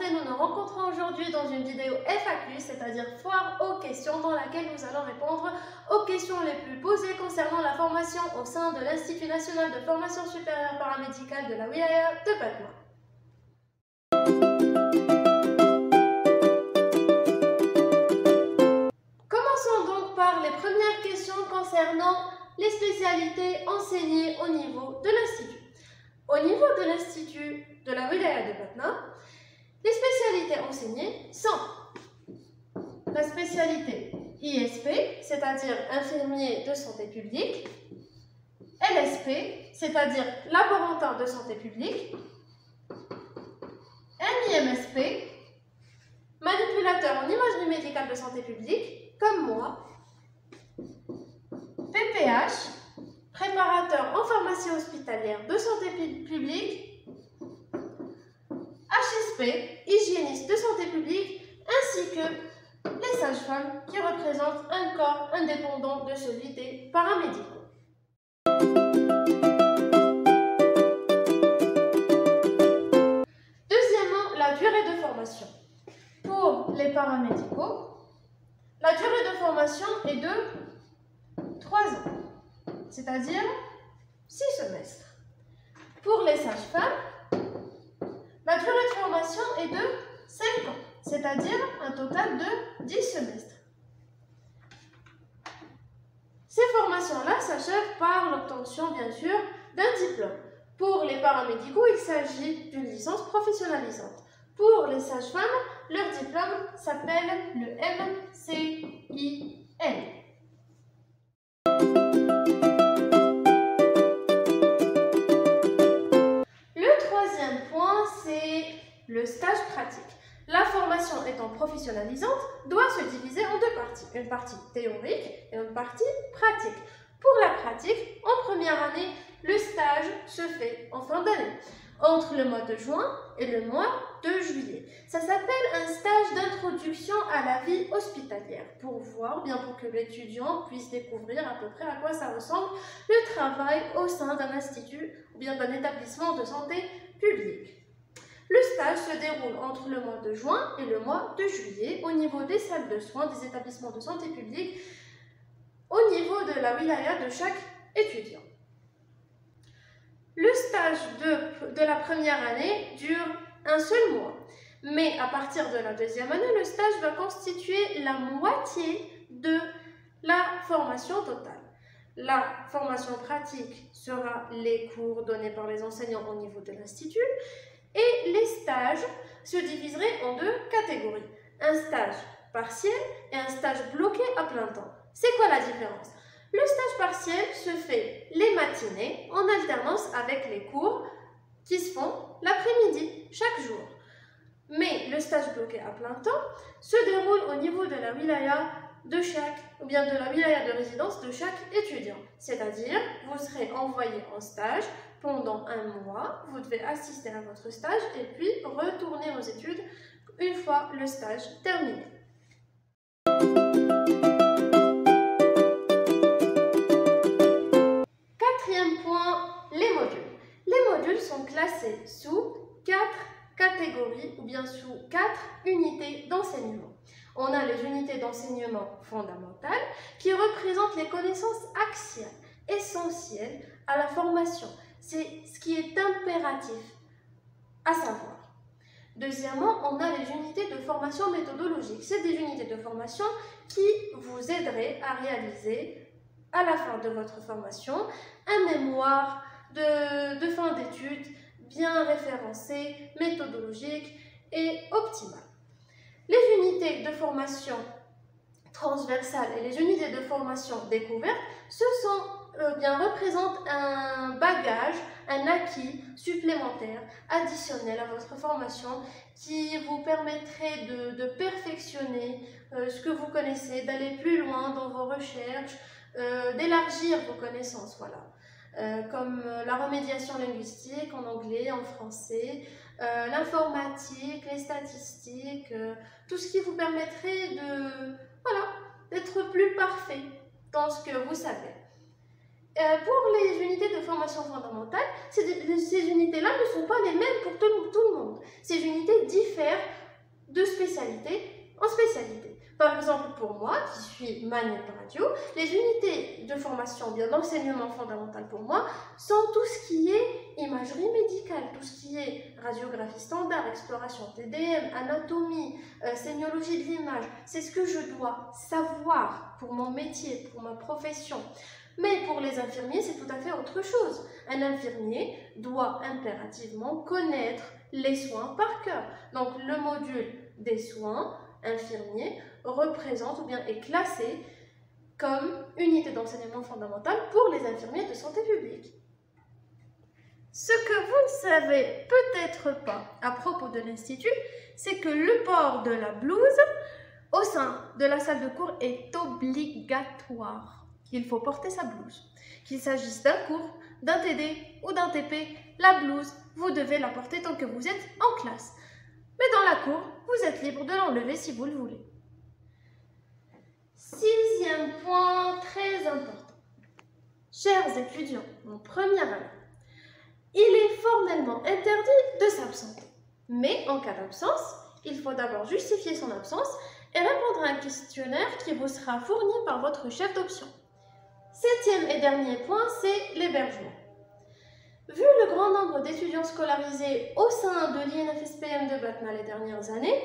rentrée, nous nous rencontrons aujourd'hui dans une vidéo FAQ, c'est-à-dire foire aux questions, dans laquelle nous allons répondre aux questions les plus posées concernant la formation au sein de l'Institut national de formation supérieure paramédicale de la wilaya de Batma. Commençons donc par les premières questions concernant les spécialités enseignées au niveau de l'Institut. Au niveau de l'Institut de la wilaya de Batma, les spécialités enseignées sont la spécialité ISP, c'est-à-dire infirmier de santé publique, LSP, c'est-à-dire laborantin de santé publique, MIMSP, manipulateur en imagerie médicale de santé publique, comme moi, PPH, préparateur en pharmacie hospitalière de santé publique, HSP, hygiéniste de santé publique, ainsi que les sages-femmes qui représentent un corps indépendant de celui des paramédicaux. Deuxièmement, la durée de formation. Pour les paramédicaux, la durée de formation est de 3 ans, c'est-à-dire 6 semestres. Pour les sages-femmes, la durée de formation est de 5 ans, c'est-à-dire un total de 10 semestres. Ces formations-là s'achèvent par l'obtention, bien sûr, d'un diplôme. Pour les paramédicaux, il s'agit d'une licence professionnalisante. Pour les sages-femmes, leur diplôme s'appelle le MCIN. Le troisième point, c'est le stage pratique. La formation étant professionnalisante doit se diviser en deux parties, une partie théorique et une partie pratique. Pour la pratique, en première année, le stage se fait en fin d'année, entre le mois de juin et le mois de juillet. Ça s'appelle un stage d'introduction à la vie hospitalière, pour que l'étudiant puisse découvrir à peu près à quoi ça ressemble le travail au sein d'un institut ou bien d'un établissement de santé publique. Le stage se déroule entre le mois de juin et le mois de juillet au niveau des salles de soins des établissements de santé publique, au niveau de la wilaya de chaque étudiant. Le stage de la première année dure un seul mois, mais à partir de la deuxième année, le stage va constituer la moitié de la formation totale. La formation pratique sera les cours donnés par les enseignants au niveau de l'institut, et les stages se diviseraient en deux catégories, un stage partiel et un stage bloqué à plein temps. C'est quoi la différence? Le stage partiel se fait les matinées en alternance avec les cours qui se font l'après-midi, chaque jour. Mais le stage bloqué à plein temps se déroule au niveau de la wilaya de la wilaya de résidence de chaque étudiant. C'est-à-dire, vous serez envoyé en stage pendant un mois, vous devez assister à votre stage et puis retourner aux études une fois le stage terminé. Quatrième point, les modules. Les modules sont classés sous 4 catégories ou bien sous 4 unités d'enseignement. On a les unités d'enseignement fondamentales qui représentent les connaissances axiales, essentielles à la formation. C'est ce qui est impératif à savoir. Deuxièmement, on a les unités de formation méthodologique. C'est des unités de formation qui vous aideraient à réaliser, à la fin de votre formation, un mémoire de fin d'études bien référencé, méthodologique et optimal. Les unités de formation transversale et les unités de formation découverte, représentent un bagage, un acquis supplémentaire, additionnel à votre formation qui vous permettrait de perfectionner ce que vous connaissez, d'aller plus loin dans vos recherches, d'élargir vos connaissances, comme la remédiation linguistique en anglais, en français, l'informatique, les statistiques, tout ce qui vous permettrait d'être plus parfait dans ce que vous savez. Pour les unités de formation fondamentale, ces unités-là ne sont pas les mêmes pour tout le monde. Ces unités diffèrent de spécialité en spécialité. Par exemple, pour moi, qui suis manette radio, les unités de formation, bien d'enseignement fondamental pour moi, sont tout ce qui est imagerie médicale, tout ce qui est radiographie standard, exploration TDM, anatomie, sémiologie de l'image. C'est ce que je dois savoir pour mon métier, pour ma profession. Mais pour les infirmiers, c'est tout à fait autre chose. Un infirmier doit impérativement connaître les soins par cœur. Donc le module des soins infirmiers représente ou bien est classé comme unité d'enseignement fondamental pour les infirmiers de santé publique. Ce que vous ne savez peut-être pas à propos de l'Institut, c'est que le port de la blouse au sein de la salle de cours est obligatoire. Il faut porter sa blouse. Qu'il s'agisse d'un cours, d'un TD ou d'un TP, la blouse, vous devez la porter tant que vous êtes en classe. Mais dans la cour, vous êtes libre de l'enlever si vous le voulez. 6e point très important. Chers étudiants en première année, il est formellement interdit de s'absenter. Mais en cas d'absence, il faut d'abord justifier son absence et répondre à un questionnaire qui vous sera fourni par votre chef d'option. 7e et dernier point, c'est l'hébergement. Vu le grand nombre d'étudiants scolarisés au sein de l'INFSPM de Batna les dernières années,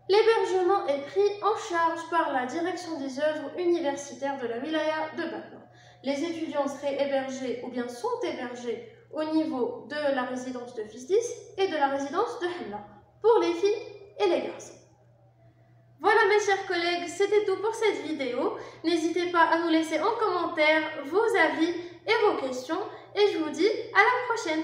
l'hébergement est pris en charge par la direction des œuvres universitaires de la wilaya de Batna. Les étudiants seraient hébergés ou bien sont hébergés au niveau de la résidence de Fisdis et de la résidence de Hella, pour les filles et les garçons. Voilà mes chers collègues, c'était tout pour cette vidéo. N'hésitez pas à nous laisser en commentaire vos avis et vos questions et je vous dis à la prochaine.